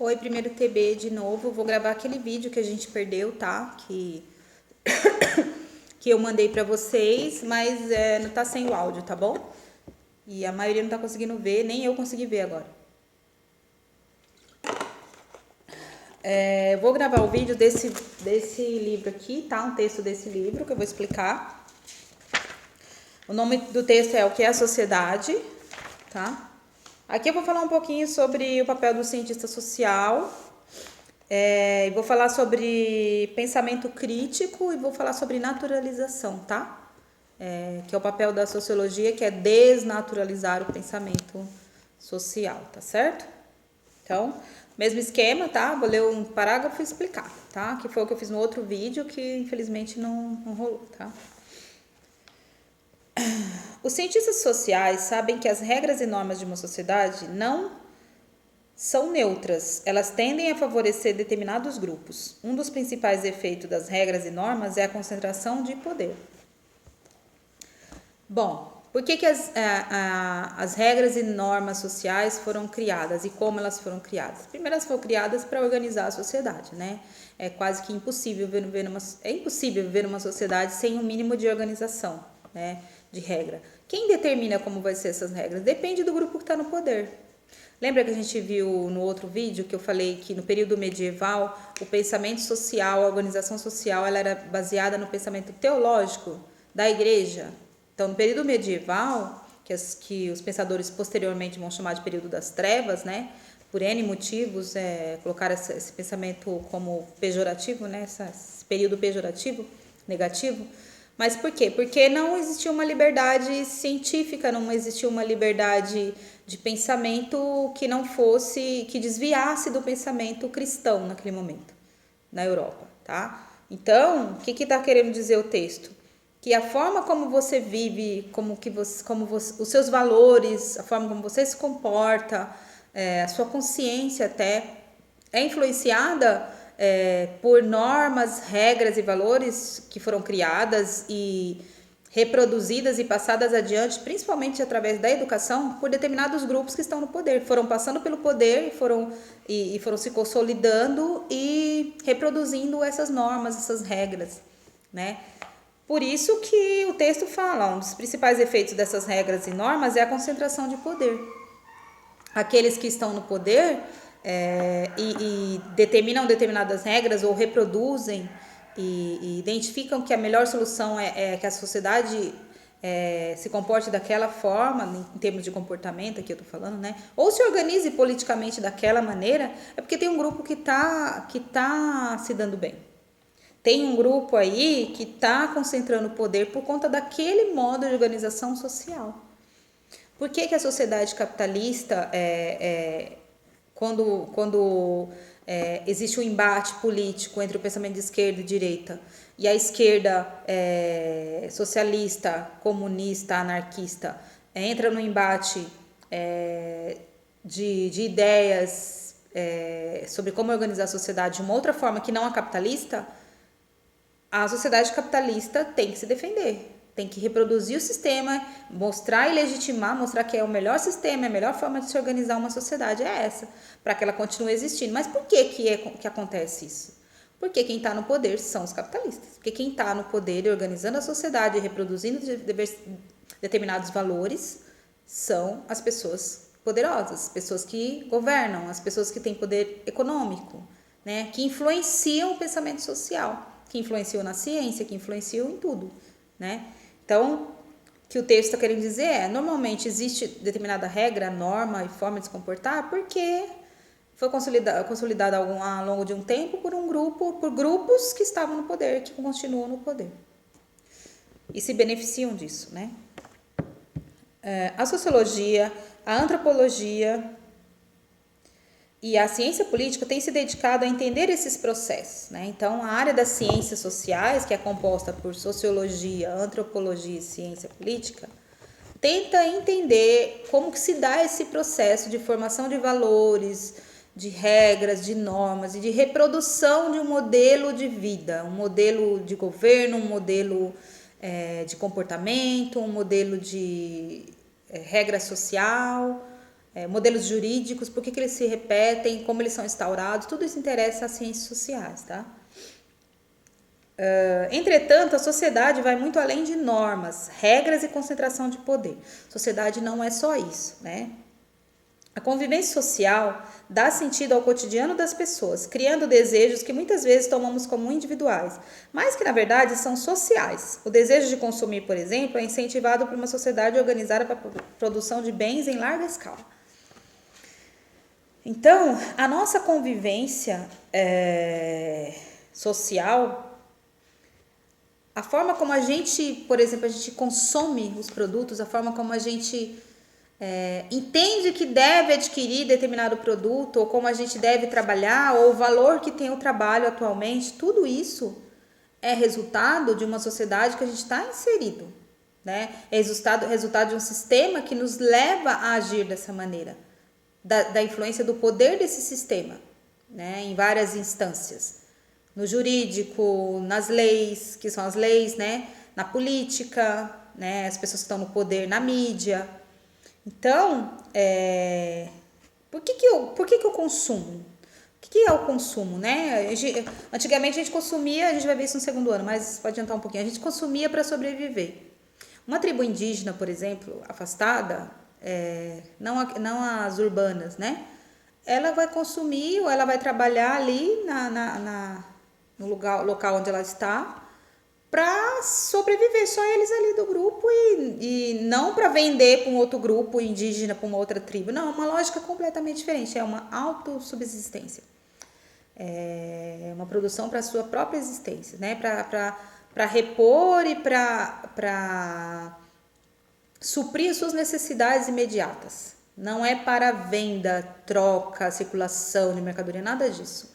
Oi, primeiro TB de novo. Vou gravar aquele vídeo que a gente perdeu, tá? Que eu mandei pra vocês, mas não tá sem o áudio, tá bom? E a maioria não tá conseguindo ver, nem eu consegui ver agora. Vou gravar o vídeo desse livro aqui, tá? Um texto desse livro que eu vou explicar. O nome do texto é O que é a Sociedade, tá? Aqui eu vou falar um pouquinho sobre o papel do cientista social. Vou falar sobre pensamento crítico e vou falar sobre naturalização, tá? Que é o papel da sociologia, que é desnaturalizar o pensamento social, tá certo? Então, mesmo esquema, tá? Vou ler um parágrafo e explicar, tá? Que foi o que eu fiz no outro vídeo, que infelizmente não rolou, tá? Os cientistas sociais sabem que as regras e normas de uma sociedade não são neutras, elas tendem a favorecer determinados grupos. Um dos principais efeitos das regras e normas é a concentração de poder. Bom, por que as regras e normas sociais foram criadas e como elas foram criadas? Primeiro, elas foram criadas para organizar a sociedade, né? É quase que impossível viver numa sociedade sem um mínimo de organização, né? De regra. Quem determina como vai ser essas regras? Depende do grupo que está no poder. Lembra que a gente viu no outro vídeo que eu falei que no período medieval o pensamento social, a organização social, ela era baseada no pensamento teológico da igreja? Então, no período medieval, que os pensadores posteriormente vão chamar de período das trevas, né? Por N motivos, colocar esse pensamento como pejorativo, né? Esse período pejorativo, negativo. Mas por quê? Porque não existia uma liberdade científica, não existia uma liberdade de pensamento que desviasse do pensamento cristão naquele momento, na Europa, tá? Então, o que está querendo dizer o texto? Que a forma como você vive, os seus valores, a forma como você se comporta, a sua consciência até, é influenciada por normas, regras e valores que foram criadas e reproduzidas e passadas adiante, principalmente através da educação, por determinados grupos que estão no poder. Foram passando pelo poder e foram se consolidando e reproduzindo essas normas, essas regras, né? Por isso que o texto fala, um dos principais efeitos dessas regras e normas é a concentração de poder. Aqueles que estão no poder e determinam determinadas regras ou reproduzem e identificam que a melhor solução é que a sociedade se comporte daquela forma, em termos de comportamento, aqui eu tô falando, né? Ou se organize politicamente daquela maneira, é porque tem um grupo que tá se dando bem. Tem um grupo aí que está concentrando poder por conta daquele modo de organização social. Por que a sociedade capitalista, quando existe um embate político entre o pensamento de esquerda e direita, e a esquerda socialista, comunista, anarquista, entra no embate de ideias sobre como organizar a sociedade de uma outra forma que não a capitalista, a sociedade capitalista tem que se defender, tem que reproduzir o sistema, mostrar e legitimar, mostrar que é o melhor sistema, a melhor forma de se organizar uma sociedade é essa, para que ela continue existindo. Mas por que acontece isso? Porque quem está no poder são os capitalistas. Porque quem está no poder e organizando a sociedade, reproduzindo determinados valores, são as pessoas poderosas, as pessoas que governam, as pessoas que têm poder econômico, né, que influenciam o pensamento social, que influenciam na ciência, que influenciam em tudo, né? Então, o que o texto está querendo dizer normalmente existe determinada regra, norma e forma de se comportar porque foi consolidada ao longo de um tempo por grupos que estavam no poder, que continuam no poder e se beneficiam disso, né? A sociologia, a antropologia e a ciência política tem se dedicado a entender esses processos, né? Então, a área das ciências sociais, que é composta por sociologia, antropologia e ciência política, tenta entender como que se dá esse processo de formação de valores, de regras, de normas e de reprodução de um modelo de vida, um modelo de governo, um modelo de comportamento, um modelo de regra social, modelos jurídicos, por que eles se repetem, como eles são instaurados, tudo isso interessa às ciências sociais, tá? Entretanto, a sociedade vai muito além de normas, regras e concentração de poder. Sociedade não é só isso, né? A convivência social dá sentido ao cotidiano das pessoas, criando desejos que muitas vezes tomamos como individuais, mas que na verdade são sociais. O desejo de consumir, por exemplo, é incentivado por uma sociedade organizada para a produção de bens em larga escala. Então, a nossa convivência social, a forma como a gente, por exemplo, a gente consome os produtos, a forma como a gente entende que deve adquirir determinado produto, ou como a gente deve trabalhar, ou o valor que tem o trabalho atualmente, tudo isso é resultado de uma sociedade que a gente está inserido, né? É resultado de um sistema que nos leva a agir dessa maneira, da influência do poder desse sistema, né? Em várias instâncias, no jurídico, nas leis, que são as leis, né? Na política, né? As pessoas que estão no poder, na mídia. Então, por que eu consumo? O que é o consumo, né? Antigamente a gente consumia, a gente vai ver isso no segundo ano, mas pode adiantar um pouquinho, a gente consumia para sobreviver. Uma tribo indígena, por exemplo, afastada, não as urbanas, né? Ela vai consumir ou ela vai trabalhar ali no local onde ela está, para sobreviver, só eles ali do grupo e não para vender para um outro grupo indígena, para uma outra tribo. Não, é uma lógica completamente diferente, é uma autossubsistência. É uma produção para a sua própria existência, né? Para repor e para suprir suas necessidades imediatas. Não é para venda, troca, circulação de mercadoria, nada disso.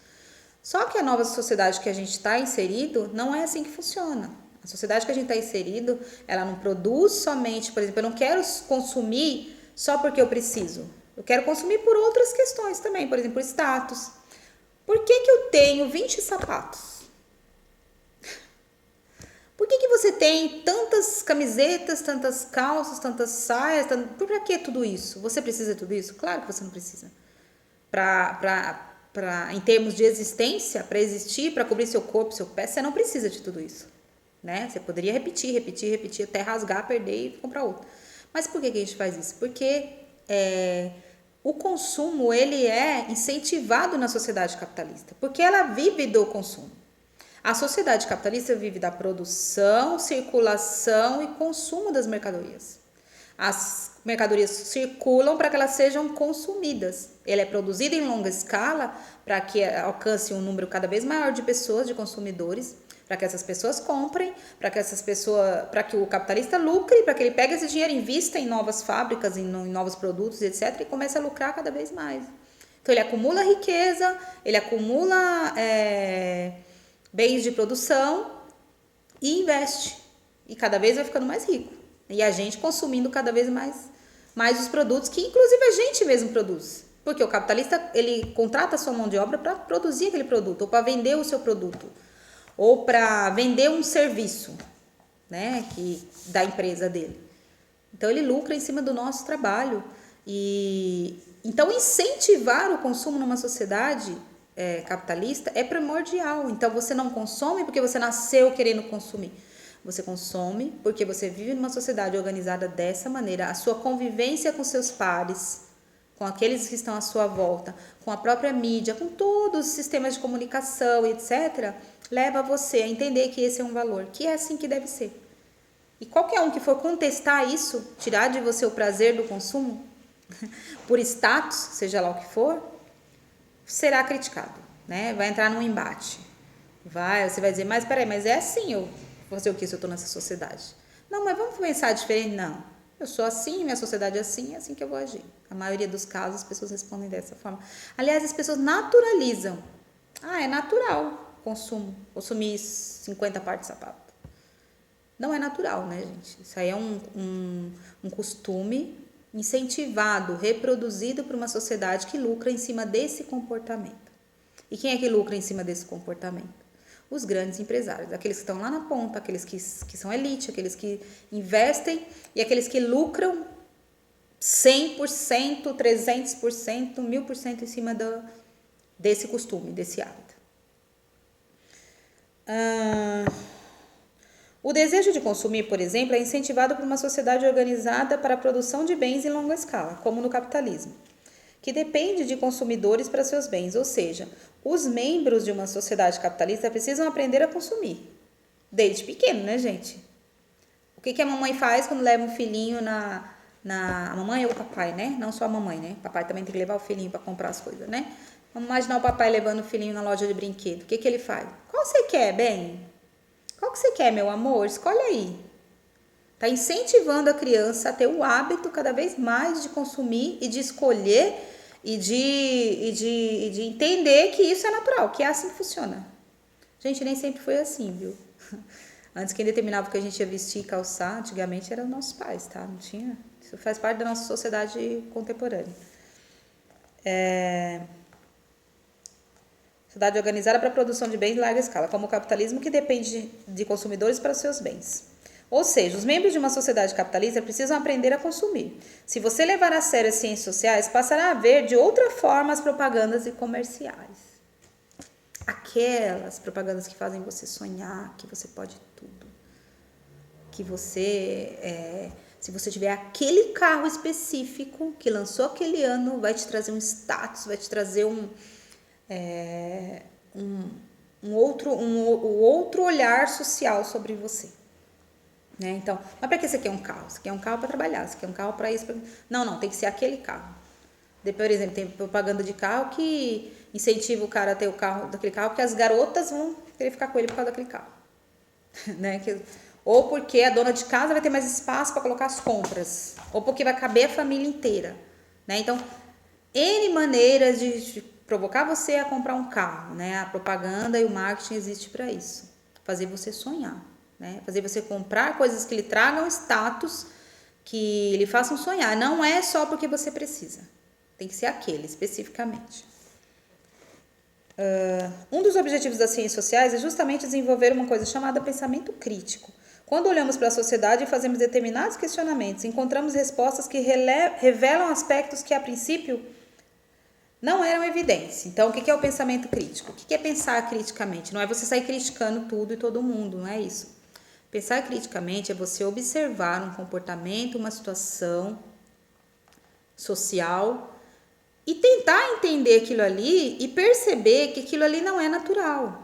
Só que a nova sociedade que a gente está inserido não é assim que funciona. A sociedade que a gente está inserido, ela não produz somente, por exemplo, eu não quero consumir só porque eu preciso. Eu quero consumir por outras questões também, por exemplo, por status. Por que eu tenho 20 sapatos? Por que você tem tantas camisetas, tantas calças, tantas saias? Para que tudo isso? Você precisa de tudo isso? Claro que você não precisa. Em termos de existência, para existir, para cobrir seu corpo, seu pé, você não precisa de tudo isso, né? Você poderia repetir até rasgar, perder e comprar outro. Mas por que a gente faz isso? Porque o consumo, ele é incentivado na sociedade capitalista, porque ela vive do consumo. A sociedade capitalista vive da produção, circulação e consumo das mercadorias. As mercadorias circulam para que elas sejam consumidas. Ela é produzida em longa escala para que alcance um número cada vez maior de pessoas, de consumidores, para que essas pessoas comprem, para que o capitalista lucre, para que ele pegue esse dinheiro e invista em novas fábricas, em novos produtos, etc., e comece a lucrar cada vez mais. Então ele acumula riqueza, ele acumula bens de produção e investe. E cada vez vai ficando mais rico. E a gente consumindo cada vez mais os produtos que inclusive a gente mesmo produz. Porque o capitalista, ele contrata a sua mão de obra para produzir aquele produto, ou para vender o seu produto, ou para vender um serviço, né, da empresa dele. Então ele lucra em cima do nosso trabalho. Então incentivar o consumo numa sociedade capitalista é primordial. Então você não consome porque você nasceu querendo consumir. Você consome porque você vive numa sociedade organizada dessa maneira. A sua convivência com seus pares, com aqueles que estão à sua volta, com a própria mídia, com todos os sistemas de comunicação, etc., leva você a entender que esse é um valor, que é assim que deve ser. E qualquer um que for contestar isso, tirar de você o prazer do consumo, por status, seja lá o que for, será criticado, né? Vai entrar num embate. Você vai dizer, mas peraí, mas é assim, eu vou fazer o que se eu estou nessa sociedade? Não, mas vamos pensar diferente? Não. Eu sou assim, minha sociedade é assim que eu vou agir. A maioria dos casos as pessoas respondem dessa forma. Aliás, as pessoas naturalizam. É natural consumo. Consumir 50 pares de sapato. Não é natural, né, gente? Isso aí é um costume incentivado, reproduzido por uma sociedade que lucra em cima desse comportamento. E quem é que lucra em cima desse comportamento? Os grandes empresários, aqueles que estão lá na ponta, aqueles que são elite, aqueles que investem e aqueles que lucram 100%, 300%, 1000% em cima desse costume, desse hábito. O desejo de consumir, por exemplo, é incentivado por uma sociedade organizada para a produção de bens em longa escala, como no capitalismo, que depende de consumidores para seus bens, ou seja, os membros de uma sociedade capitalista precisam aprender a consumir, desde pequeno, né, gente? O que a mamãe faz quando leva um filhinho a mamãe ou o papai, né? Não só a mamãe, né? O papai também tem que levar o filhinho para comprar as coisas, né? Vamos imaginar o papai levando o filhinho na loja de brinquedo. O que ele faz? Qual você quer, bem? Qual que você quer, meu amor? Escolhe aí. Tá incentivando a criança a ter o hábito cada vez mais de consumir e de escolher e de entender que isso é natural, que é assim que funciona. Gente, nem sempre foi assim, viu? Antes, quem determinava o que a gente ia vestir e calçar, antigamente, eram nossos pais, tá? Não tinha... Isso faz parte da nossa sociedade contemporânea. Sociedade organizada para a produção de bens em larga escala, como o capitalismo, que depende de consumidores para os seus bens. Ou seja, os membros de uma sociedade capitalista precisam aprender a consumir. Se você levar a sério as ciências sociais, passará a ver de outra forma as propagandas e comerciais. Aquelas propagandas que fazem você sonhar que você pode tudo. Que você, se você tiver aquele carro específico que lançou aquele ano, vai te trazer um status, vai te trazer um outro olhar social sobre você. Né? Então, mas para que você quer um carro? Você quer um carro para trabalhar, você quer um carro para isso? Não, tem que ser aquele carro. Por exemplo, tem propaganda de carro que incentiva o cara a ter o carro, daquele carro, porque as garotas vão querer ficar com ele por causa daquele carro. Né? Ou porque a dona de casa vai ter mais espaço para colocar as compras, ou porque vai caber a família inteira. Né? Então, N maneiras de provocar você a comprar um carro. Né? A propaganda e o marketing existe para isso. Fazer você sonhar. Né? Fazer você comprar coisas que lhe tragam status, que lhe façam sonhar. Não é só porque você precisa. Tem que ser aquele, especificamente. Um dos objetivos das ciências sociais é justamente desenvolver uma coisa chamada pensamento crítico. Quando olhamos para a sociedade e fazemos determinados questionamentos, encontramos respostas que revelam aspectos que, a princípio, não eram evidentes. Então, o que é o pensamento crítico? O que é pensar criticamente? Não é você sair criticando tudo e todo mundo, não é isso. Pensar criticamente é você observar um comportamento, uma situação social e tentar entender aquilo ali e perceber que aquilo ali não é natural,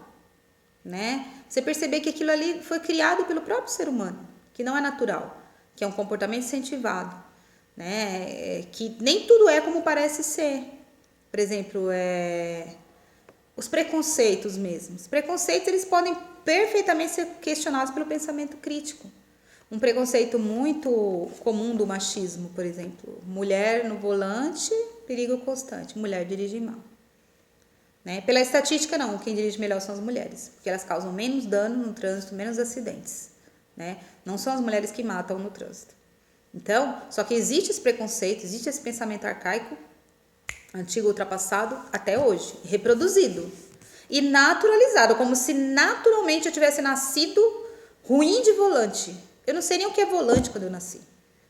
né? Você perceber que aquilo ali foi criado pelo próprio ser humano, que não é natural, que é um comportamento incentivado, né? Que nem tudo é como parece ser. Por exemplo, os preconceitos mesmo. Os preconceitos, eles podem perfeitamente ser questionados pelo pensamento crítico. Um preconceito muito comum do machismo, por exemplo, mulher no volante, perigo constante, mulher dirige mal. Né? Pela estatística, não, quem dirige melhor são as mulheres, porque elas causam menos dano no trânsito, menos acidentes. Né? Não são as mulheres que matam no trânsito. Então, só que existe esse preconceito, existe esse pensamento arcaico, antigo, ultrapassado, até hoje, reproduzido e naturalizado, como se naturalmente eu tivesse nascido ruim de volante. Eu não sei nem o que é volante quando eu nasci.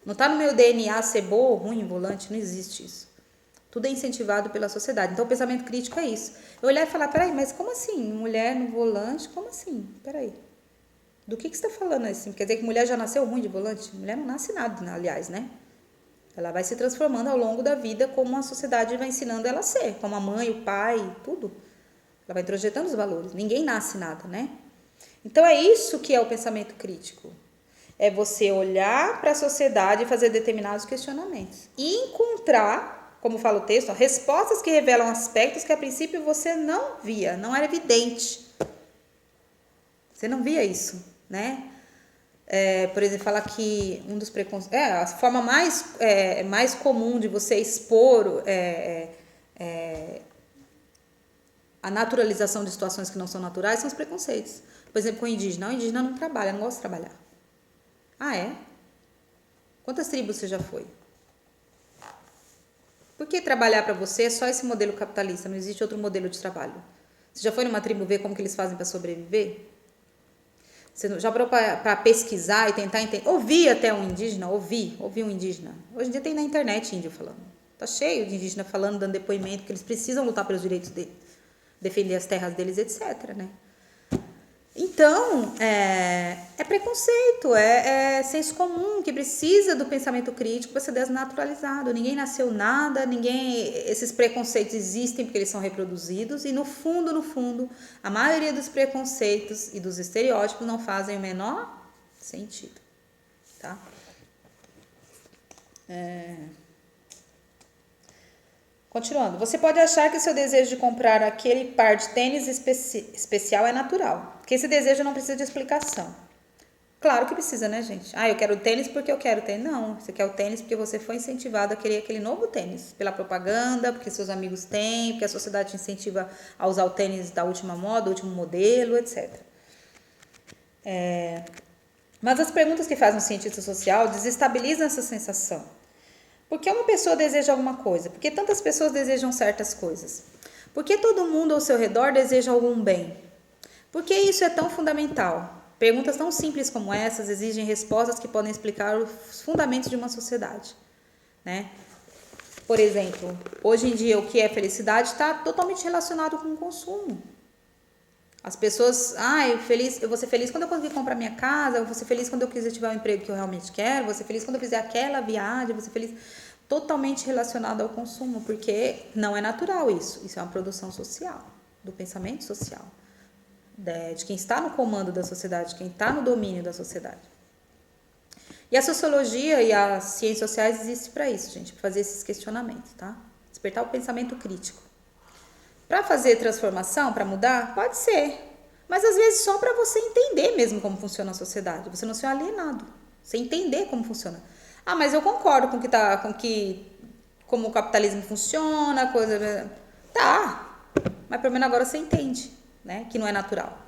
Não está no meu DNA ser boa ou ruim em volante, não existe isso. Tudo é incentivado pela sociedade. Então, o pensamento crítico é isso. Eu olhar e falar, peraí, mas como assim? Mulher no volante, como assim? Peraí. Do que você está falando assim? Quer dizer que mulher já nasceu ruim de volante? Mulher não nasce nada, aliás, né? Ela vai se transformando ao longo da vida como a sociedade vai ensinando ela a ser. Como a mãe, o pai, tudo. Ela vai introjetando os valores. Ninguém nasce nada, né? Então, é isso que é o pensamento crítico. É você olhar para a sociedade e fazer determinados questionamentos. E encontrar, como fala o texto, respostas que revelam aspectos que a princípio você não via, não era evidente. Você não via isso, né? Por exemplo, fala que um dos preconceitos... a forma mais comum de você expor a naturalização de situações que não são naturais são os preconceitos. Por exemplo, com o indígena. O indígena não trabalha, não gosta de trabalhar. Ah, é? Quantas tribos você já foi? Por que trabalhar para você é só esse modelo capitalista? Não existe outro modelo de trabalho. Você já foi numa tribo ver como que eles fazem para sobreviver? Você já parou para pesquisar e tentar entender? Ouvir até um indígena? Ouvir um indígena. Hoje em dia tem na internet índio falando. Tá cheio de indígena falando, dando depoimento, que eles precisam lutar pelos direitos deles, defender as terras deles, etc, né? Então, é preconceito, é senso comum, que precisa do pensamento crítico para ser desnaturalizado. Ninguém nasceu nada, esses preconceitos existem porque eles são reproduzidos e no fundo, a maioria dos preconceitos e dos estereótipos não fazem o menor sentido, tá? Continuando, você pode achar que o seu desejo de comprar aquele par de tênis especial é natural, que esse desejo não precisa de explicação. Claro que precisa, né, gente? Eu quero o tênis porque eu quero tênis. Não, você quer o tênis porque você foi incentivado a querer aquele novo tênis, pela propaganda, porque seus amigos têm, porque a sociedade te incentiva a usar o tênis da última moda, último modelo, etc. Mas as perguntas que faz um cientista social desestabilizam essa sensação. Por que uma pessoa deseja alguma coisa? Por que tantas pessoas desejam certas coisas? Por que todo mundo ao seu redor deseja algum bem? Por que isso é tão fundamental? Perguntas tão simples como essas exigem respostas que podem explicar os fundamentos de uma sociedade, né? Por exemplo, hoje em dia o que é felicidade está totalmente relacionado com o consumo. As pessoas, eu vou ser feliz quando eu conseguir comprar minha casa, eu vou ser feliz quando eu quiser tiver o emprego que eu realmente quero, eu vou ser feliz quando eu fizer aquela viagem, eu vou ser feliz. Totalmente relacionado ao consumo, porque não é natural isso. Isso é uma produção social, do pensamento social, de quem está no comando da sociedade, de quem está no domínio da sociedade. E a sociologia e as ciências sociais existem para isso, gente, para fazer esses questionamentos, tá? Despertar o pensamento crítico. Para fazer transformação, para mudar, pode ser. Mas às vezes só para você entender mesmo como funciona a sociedade. Você não ser alienado. Você entender como funciona. Mas eu concordo como o capitalismo funciona, coisa. Tá. Mas pelo menos agora você entende, né? Que não é natural.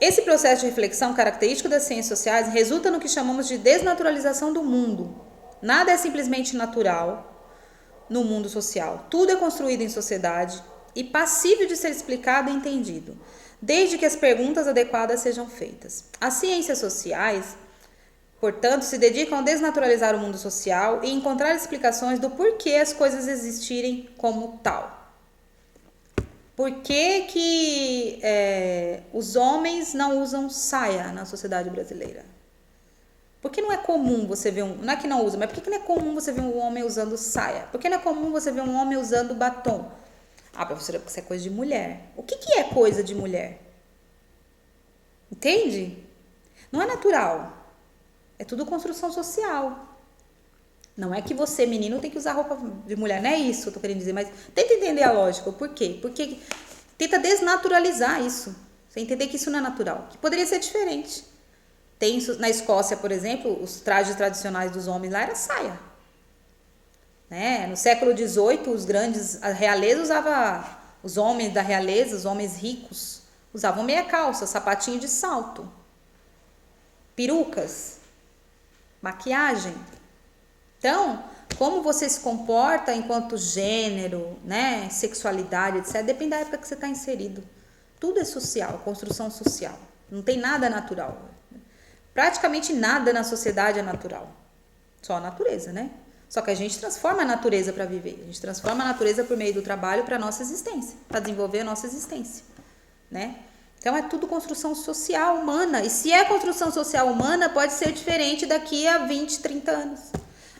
Esse processo de reflexão característico das ciências sociais resulta no que chamamos de desnaturalização do mundo. Nada é simplesmente natural no mundo social. Tudo é construído em sociedade e passível de ser explicado e entendido, desde que as perguntas adequadas sejam feitas. As ciências sociais, portanto, se dedicam a desnaturalizar o mundo social e encontrar explicações do porquê as coisas existirem como tal. Por que os homens não usam saia na sociedade brasileira? Por que não é comum você ver não é que não usa, mas por que não é comum você ver um homem usando saia? Por que não é comum você ver um homem usando batom? Professora, porque isso é coisa de mulher. O que é coisa de mulher? Entende? Não é natural. É tudo construção social. Não é que você, menino, tem que usar roupa de mulher. Não é isso que eu tô querendo dizer, mas tenta entender a lógica. Por quê? Porque tenta desnaturalizar isso. Você entender que isso não é natural. Que poderia ser diferente. Tem na Escócia, por exemplo, os trajes tradicionais dos homens lá era saia. Né? No século XVIII, a realeza usava, os homens da realeza, os homens ricos, usavam meia calça, sapatinho de salto, perucas, maquiagem. Então, como você se comporta enquanto gênero, né, sexualidade, etc., depende da época que você está inserido. Tudo é social, construção social. Não tem nada natural. Praticamente nada na sociedade é natural. Só a natureza, né? Só que a gente transforma a natureza para viver. A gente transforma a natureza por meio do trabalho para a nossa existência, para desenvolver a nossa existência, né? Então é tudo construção social humana. E se é construção social humana, pode ser diferente daqui a 20, 30 anos.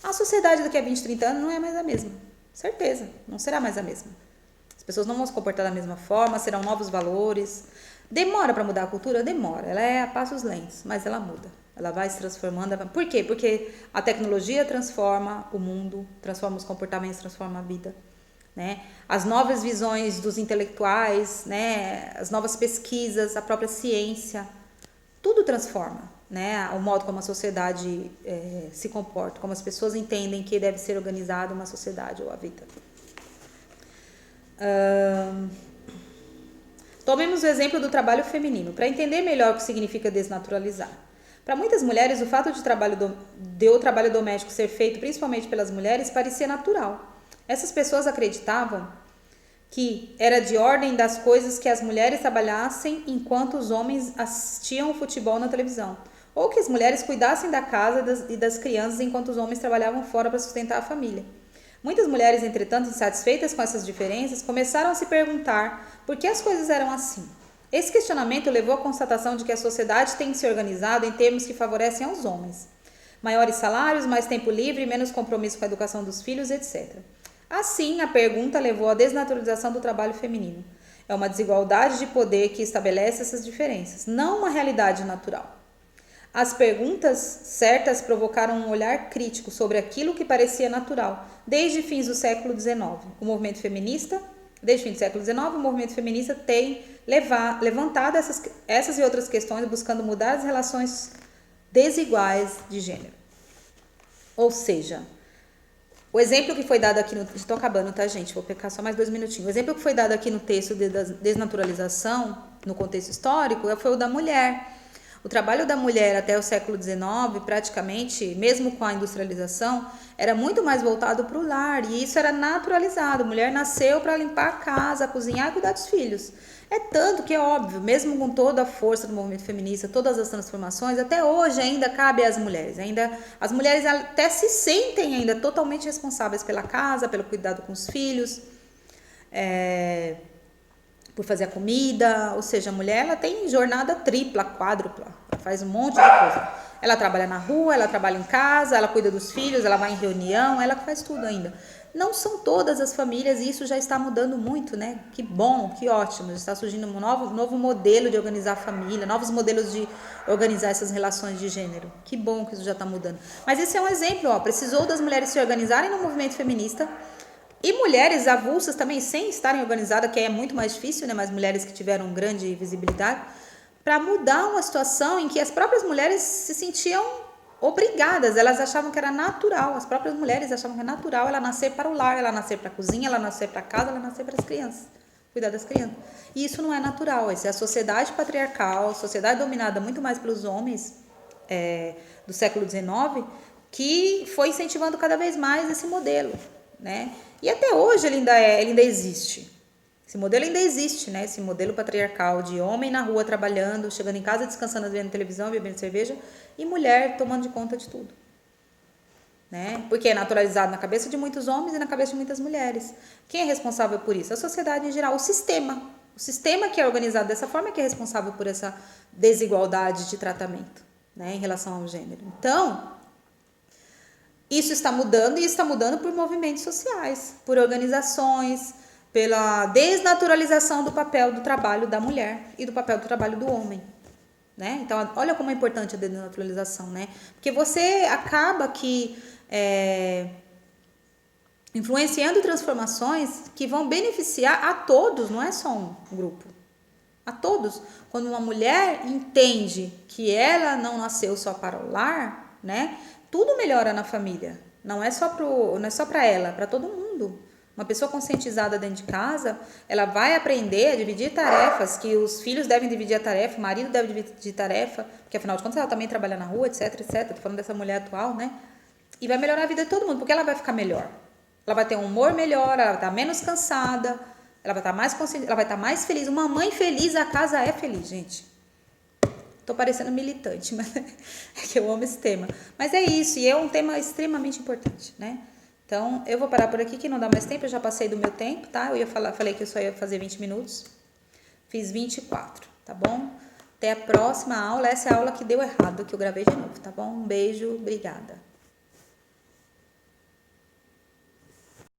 A sociedade daqui a 20, 30 anos não é mais a mesma. Certeza, não será mais a mesma. As pessoas não vão se comportar da mesma forma, serão novos valores. Demora para mudar a cultura? Demora. Ela é a passos lentos, mas ela muda. Ela vai se transformando. Por quê? Porque a tecnologia transforma o mundo, transforma os comportamentos, transforma a vida. Né? As novas visões dos intelectuais, né? As novas pesquisas, a própria ciência, tudo transforma. Né? O modo como a sociedade se comporta, como as pessoas entendem que deve ser organizada uma sociedade ou a vida. Tomemos o exemplo do trabalho feminino, para entender melhor o que significa desnaturalizar. Para muitas mulheres, o fato de o trabalho doméstico ser feito principalmente pelas mulheres parecia natural. Essas pessoas acreditavam que era de ordem das coisas que as mulheres trabalhassem enquanto os homens assistiam o futebol na televisão, ou que as mulheres cuidassem da casa e das crianças enquanto os homens trabalhavam fora para sustentar a família. Muitas mulheres, entretanto, insatisfeitas com essas diferenças, começaram a se perguntar por que as coisas eram assim. Esse questionamento levou à constatação de que a sociedade tem se organizado em termos que favorecem aos homens. Maiores salários, mais tempo livre, menos compromisso com a educação dos filhos, etc. Assim, a pergunta levou à desnaturalização do trabalho feminino. É uma desigualdade de poder que estabelece essas diferenças, não uma realidade natural. As perguntas certas provocaram um olhar crítico sobre aquilo que parecia natural, desde fins do século XIX. Desde o fim do século XIX, o movimento feminista tem levantado essas e outras questões, buscando mudar as relações desiguais de gênero. Ou seja, o exemplo que foi dado aqui no... Estou acabando, tá, gente? Vou pegar só mais 2 minutinhos. O exemplo que foi dado aqui no texto da desnaturalização, no contexto histórico, foi o da mulher. O trabalho da mulher até o século XIX, praticamente, mesmo com a industrialização, era muito mais voltado para o lar, e isso era naturalizado. A mulher nasceu para limpar a casa, cozinhar e cuidar dos filhos. É tanto que é óbvio, mesmo com toda a força do movimento feminista, todas as transformações, até hoje ainda cabe às mulheres. As mulheres até se sentem ainda totalmente responsáveis pela casa, pelo cuidado com os filhos, por fazer a comida. Ou seja, a mulher ela tem jornada tripla, quádrupla, ela faz um monte de coisa. Ela trabalha na rua, ela trabalha em casa, ela cuida dos filhos, ela vai em reunião, ela faz tudo ainda. Não são todas as famílias e isso já está mudando muito, né? Que bom, que ótimo. Está surgindo um novo modelo de organizar a família, novos modelos de organizar essas relações de gênero. Que bom que isso já está mudando. Mas esse é um exemplo, ó. Precisou das mulheres se organizarem no movimento feminista e mulheres avulsas também, sem estarem organizadas, que é muito mais difícil, né? Mas mulheres que tiveram grande visibilidade, para mudar uma situação em que as próprias mulheres se sentiam obrigadas, elas achavam que era natural, as próprias mulheres achavam que era natural ela nascer para o lar, ela nascer para a cozinha, ela nascer para a casa, ela nascer para as crianças, cuidar das crianças. E isso não é natural, essa é a sociedade patriarcal, a sociedade dominada muito mais pelos homens do século XIX, que foi incentivando cada vez mais esse modelo, né? E até hoje ele ainda existe. Esse modelo ainda existe, né? Esse modelo patriarcal de homem na rua trabalhando, chegando em casa descansando, vendo televisão, bebendo cerveja, e mulher tomando de conta de tudo, né? Porque é naturalizado na cabeça de muitos homens e na cabeça de muitas mulheres. Quem é responsável por isso? A sociedade em geral, o sistema. O sistema que é organizado dessa forma é que é responsável por essa desigualdade de tratamento, né, em relação ao gênero. Então, isso está mudando e está mudando por movimentos sociais, por organizações, pela desnaturalização do papel do trabalho da mulher e do papel do trabalho do homem, né? Então, olha como é importante a desnaturalização, né? Porque você acaba influenciando transformações que vão beneficiar a todos, não é só um grupo, a todos. Quando uma mulher entende que ela não nasceu só para o lar, né? Tudo melhora na família, não é só para ela, para todo mundo. Uma pessoa conscientizada dentro de casa, ela vai aprender a dividir tarefas, que os filhos devem dividir a tarefa, o marido deve dividir tarefa, porque afinal de contas ela também trabalha na rua, etc, etc. Tô falando dessa mulher atual, né? E vai melhorar a vida de todo mundo, porque ela vai ficar melhor. Ela vai ter um humor melhor, ela vai estar menos cansada, ela vai estar mais consciente, ela vai estar mais feliz. Uma mãe feliz, a casa é feliz, gente. Tô parecendo militante, mas é que eu amo esse tema. Mas é isso, e é um tema extremamente importante, né? Então, eu vou parar por aqui, que não dá mais tempo, eu já passei do meu tempo, tá? Falei que eu só ia fazer 20 minutos, fiz 24, tá bom? Até a próxima aula, essa é a aula que deu errado, que eu gravei de novo, tá bom? Um beijo, obrigada.